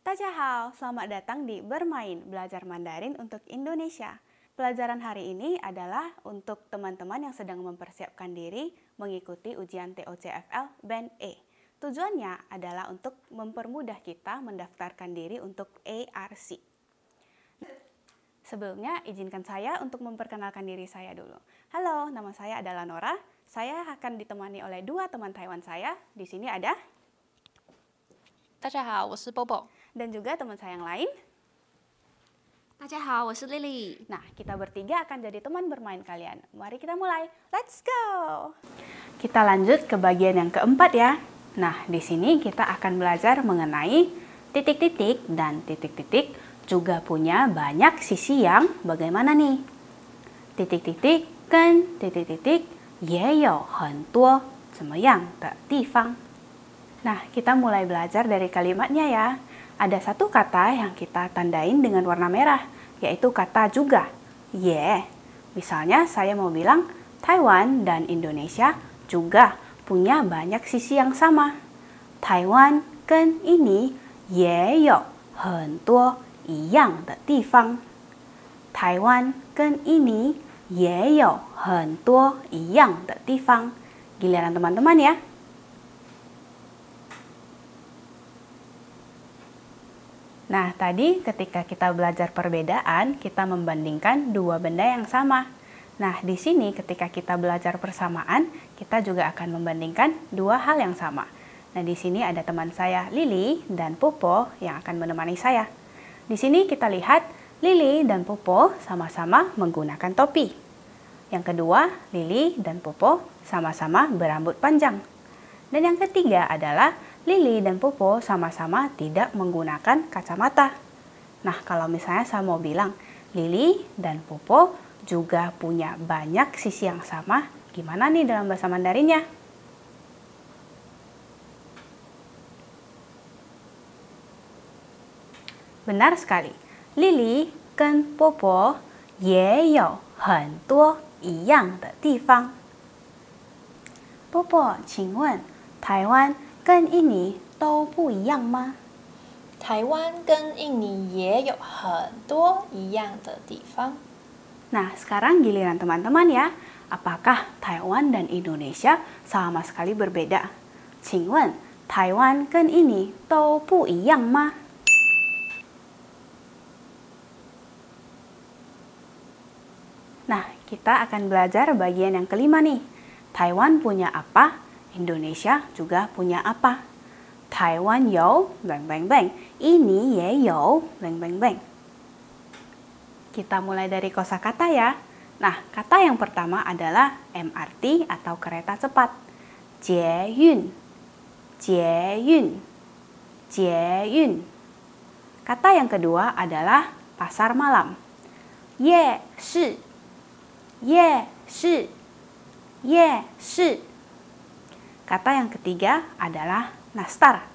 Dajiahao, selamat datang di Bermain Belajar Mandarin untuk Indonesia. Pelajaran hari ini adalah untuk teman-teman yang sedang mempersiapkan diri mengikuti ujian TOCFL Band E. Tujuannya adalah untuk mempermudah kita mendaftarkan diri untuk ARC. Sebelumnya, izinkan saya untuk memperkenalkan diri saya dulu. Halo, nama saya adalah Nora. Saya akan ditemani oleh dua teman Taiwan saya. Di sini ada 大家好，我是 Bobo。 dan juga teman saya yang lain. 大家好，我是 Lily。 Nah, kita bertiga akan jadi teman bermain kalian. Mari kita mulai. Let's go! Kita lanjut ke bagian yang keempat ya. Nah, di sini kita akan belajar mengenai titik-titik dan titik-titik juga punya banyak sisi yang bagaimana nih. Titik-titik跟titik-titik 也有很多怎么样的地方. Nah, kita mulai belajar dari kalimatnya ya. Ada satu kata yang kita tandain dengan warna merah, yaitu kata juga. Ye. Misalnya saya mau bilang, Taiwan dan Indonesia juga punya banyak sisi yang sama. Taiwan 跟印尼也有很多一样的地方. Taiwan 跟印尼也有很多一样的地方. Giliran teman-teman ya. Nah, tadi ketika kita belajar perbedaan, kita membandingkan dua benda yang sama. Nah, di sini ketika kita belajar persamaan, kita juga akan membandingkan dua hal yang sama. Nah, di sini ada teman saya Lily dan Popo yang akan menemani saya. Di sini kita lihat Lily dan Popo sama-sama menggunakan topi. Yang kedua, Lily dan Popo sama-sama berambut panjang. Dan yang ketiga adalah Lily dan Popo sama-sama tidak menggunakan kacamata. Nah, kalau misalnya saya mau bilang, Lily dan Popo juga punya banyak sisi yang sama, gimana nih dalam bahasa Mandarinnya? Benar sekali. Lily跟Popo 也有很多一样的地方. Popo, 请问台湾跟印尼都不一样吗？台湾跟印尼也有很多一样的地方。 Nah, sekarang giliran teman-teman ya. Apakah Taiwan dan Indonesia sama sekali berbeda? 请问台湾跟印尼都不一样吗？ Nah, kita akan belajar bagian yang kelima nih. Taiwan punya apa? Indonesia juga punya apa? Taiwan 有 bang bang bang, 印尼也有 bang bang bang. Kita mulai dari kosakata ya. Nah, kata yang pertama adalah MRT atau kereta cepat. Jieyun, Jieyun, Jieyun. Kata yang kedua adalah pasar malam. Ye shi, Ye shi, Ye shi. Kata yang ketiga adalah nastar.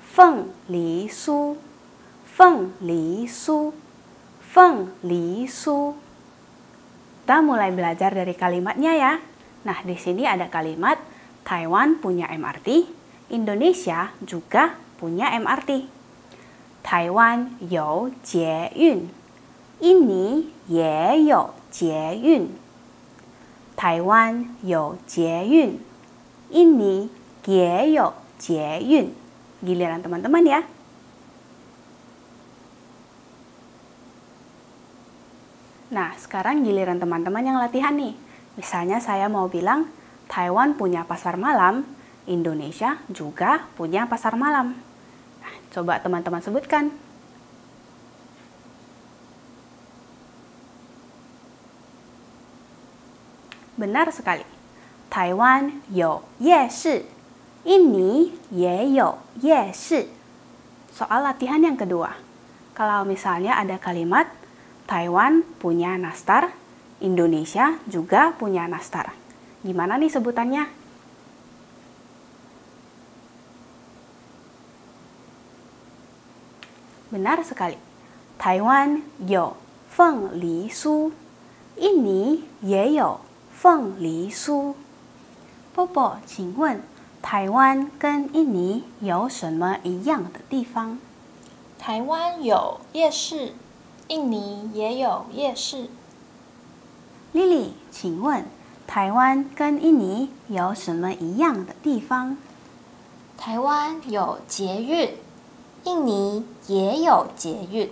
Feng li su, Feng li su, Feng li su. Kita mulai belajar dari kalimatnya ya. Nah, di sini ada kalimat Taiwan punya MRT, Indonesia juga punya MRT. Taiwan 有捷运，印尼也有捷运。台湾有捷运，印尼也有捷运. Giliran teman-teman ya. Nah, sekarang giliran teman-teman yang latihan nih. Misalnya saya mau bilang, Taiwan punya pasar malam, Indonesia juga punya pasar malam. Nah, coba teman-teman sebutkan. Benar sekali. Taiwan 有夜市, 印尼也有夜市. Soal latihan yang kedua. Kalau misalnya ada kalimat Taiwan punya nastar, Indonesia juga punya nastar. Gimana nih sebutannya? Benar sekali. Taiwan 有凤梨酥, 印尼也有凤梨酥. Popo, 请问台湾跟印尼有什么一样的地方？台湾有夜市，印尼也有夜市。Lily， 请问台湾跟印尼有什么一样的地方？台湾有捷运，印尼也有捷运。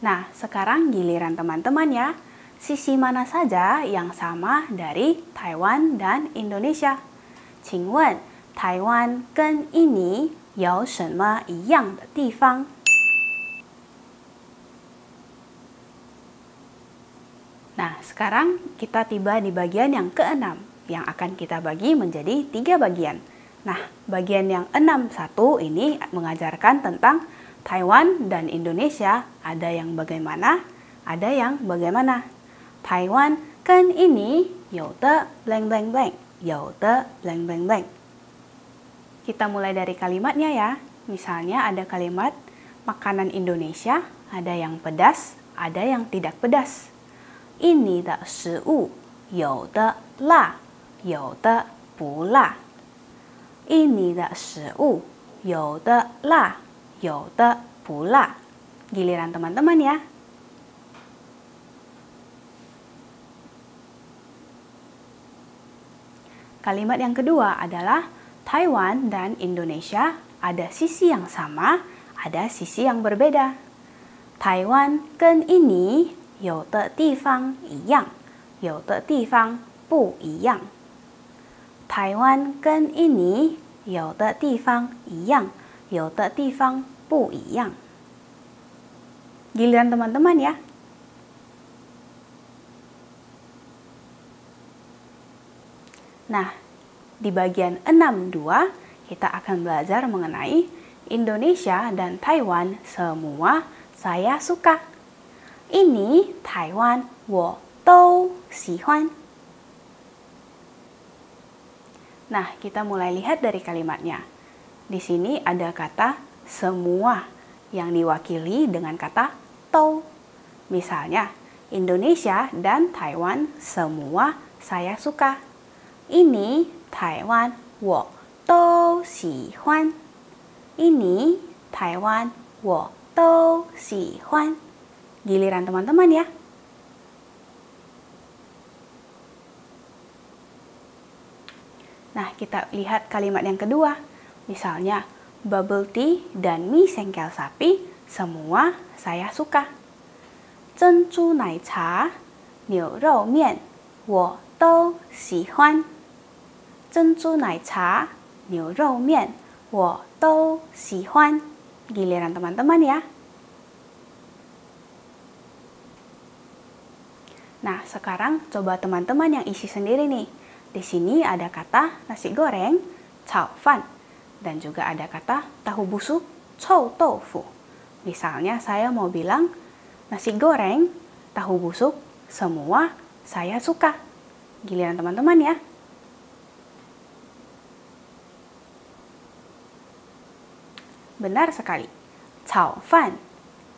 Nah, sekarang giliran teman-teman ya. Sisi mana saja yang sama dari Taiwan dan Indonesia? 请问台湾跟印尼有什么一样的地方？ Nah, sekarang kita tiba di bagian yang keenam, yang akan kita bagi menjadi 3 bagian. Nah, bagian yang 6.1 ini mengajarkan tentang Taiwan dan Indonesia, ada yang bagaimana, ada yang bagaimana. Taiwan 跟印尼有的 blank blank blank, 有的 blank blank blank. Kita mulai dari kalimatnya ya. Misalnya ada kalimat makanan Indonesia, ada yang pedas, ada yang tidak pedas. 印尼的食物有的辣，有的不辣。印尼的食物有的辣，有的不辣。Giliran teman-teman ya. Kalimat yang kedua adalah Taiwan dan Indonesia ada sisi yang sama, ada sisi yang berbeda. Taiwan 跟印尼有的地方一样，有的地方不一样。台湾跟印尼有的地方一样，有的地方不一样。Giliran teman-teman ya. Nah, di bagian 6.2 kita akan belajar mengenai Indonesia dan Taiwan semua saya suka. Ini Taiwan 我都喜欢. Nah, kita mulai lihat dari kalimatnya. Di sini ada kata semua yang diwakili dengan kata to. Misalnya, Indonesia dan Taiwan semua saya suka. Ini Taiwan 我都喜欢. Ini Taiwan 我都喜欢. Giliran teman-teman ya. Nah, kita lihat kalimat yang kedua. Misalnya, bubble tea dan mie sengkel sapi semua saya suka. 珍珠奶茶、牛肉面我都喜欢。珍珠奶茶、牛肉面我都喜欢. Giliran teman-teman ya. Nah, sekarang coba teman-teman yang isi sendiri nih. Di sini ada kata nasi goreng, cao fan, dan juga ada kata tahu busuk, chou tofu. Misalnya saya mau bilang nasi goreng, tahu busuk, semua saya suka. Giliran teman-teman ya. Benar sekali. Cao fan,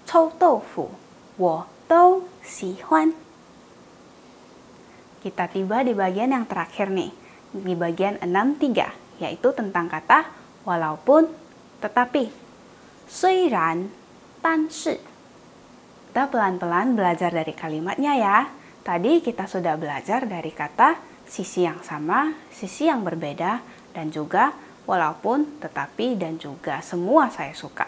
chou tofu, 我都喜欢. Kita tiba di bagian yang terakhir nih, di bagian 6.3, yaitu tentang kata walaupun, tetapi. 虽然, 但是. Kita pelan-pelan belajar dari kalimatnya ya. Tadi kita sudah belajar dari kata sisi yang sama, sisi yang berbeda, dan juga walaupun, tetapi, dan juga semua saya suka.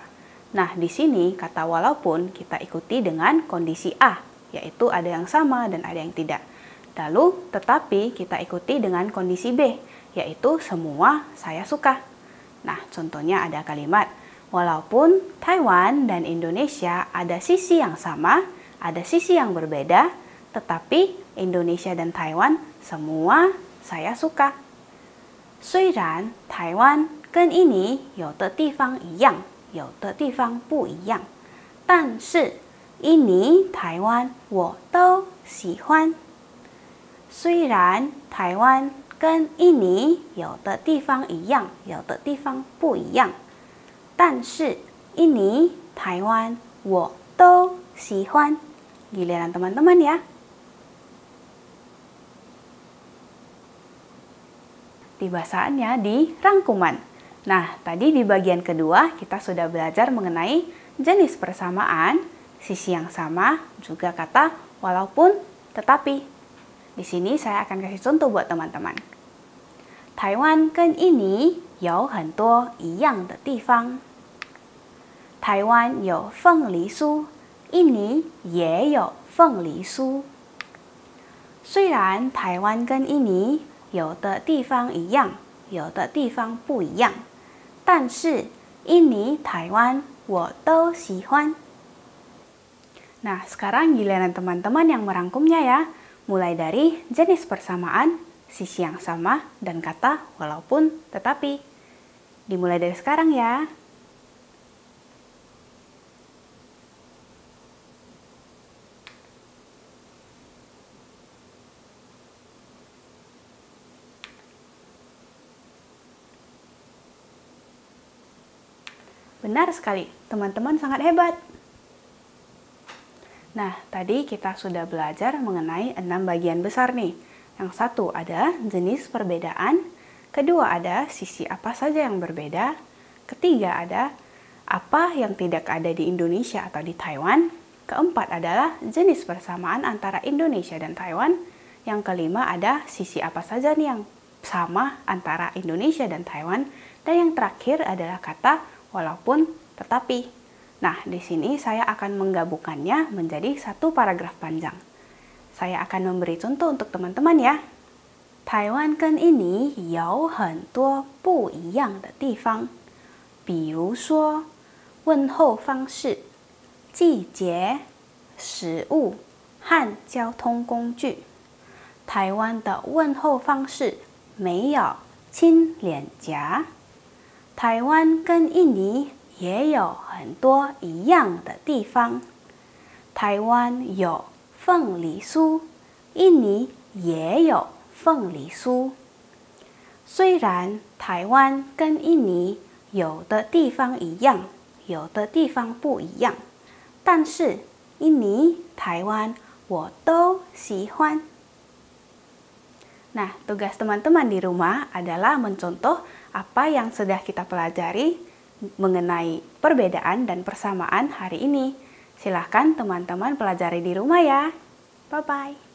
Nah, di sini kata walaupun kita ikuti dengan kondisi A, yaitu ada yang sama dan ada yang tidak. Lalu, tetapi kita ikuti dengan kondisi B, yaitu semua saya suka. Nah, contohnya ada kalimat, walaupun Taiwan dan Indonesia ada sisi yang sama, ada sisi yang berbeda, tetapi Indonesia dan Taiwan semua saya suka. 虽然台湾跟印尼有的地方一样，有的地方不一样，但是印尼、台湾我都喜欢。虽然台湾跟印尼有的地方一样，有的地方不一样，但是印尼、台湾我都喜欢. Giliran teman-teman ya. Tiba saatnya di rangkuman. Nah, tadi di bagian kedua kita sudah belajar mengenai jenis persamaan, sisi yang sama, juga kata walaupun, tetapi. Di sini saya akan kasih contoh buat teman-teman. Taiwan 跟印尼有很多一样的地方。台湾有凤梨酥，印尼也有凤梨酥。虽然台湾跟印尼有的地方一样，有的地方不一样，但是印尼、台湾我都喜欢。Nah, sekarang giliran teman-teman yang merangkumnya ya. Mulai dari jenis persamaan, sisi yang sama, dan kata walaupun tetapi. Dimulai dari sekarang ya. Benar sekali, teman-teman sangat hebat. Nah, tadi kita sudah belajar mengenai 6 bagian besar nih. Yang satu ada jenis perbedaan, kedua ada sisi apa saja yang berbeda, ketiga ada apa yang tidak ada di Indonesia atau di Taiwan, keempat adalah jenis persamaan antara Indonesia dan Taiwan, yang kelima ada sisi apa saja nih yang sama antara Indonesia dan Taiwan, dan yang terakhir adalah kata walaupun tetapi. Nah, di sini saya akan menggabungkannya menjadi satu paragraf panjang. Saya akan memberi contoh untuk teman-teman ya. Taiwan 跟印尼有很多不一样的地方，比如说问候方式、季节、食物和交通工具。台湾的问候方式没有亲脸颊。台湾跟印尼也有很多一样的地方。台湾有凤梨酥，印尼也有凤梨酥。虽然台湾跟印尼有的地方一样，有的地方不一样，但是印尼、台湾我都喜欢。Nah, tugas teman-teman di rumah adalah mencontoh apa yang sudah kita pelajari mengenai perbedaan dan persamaan hari ini. Silahkan teman-teman pelajari di rumah ya. Bye-bye.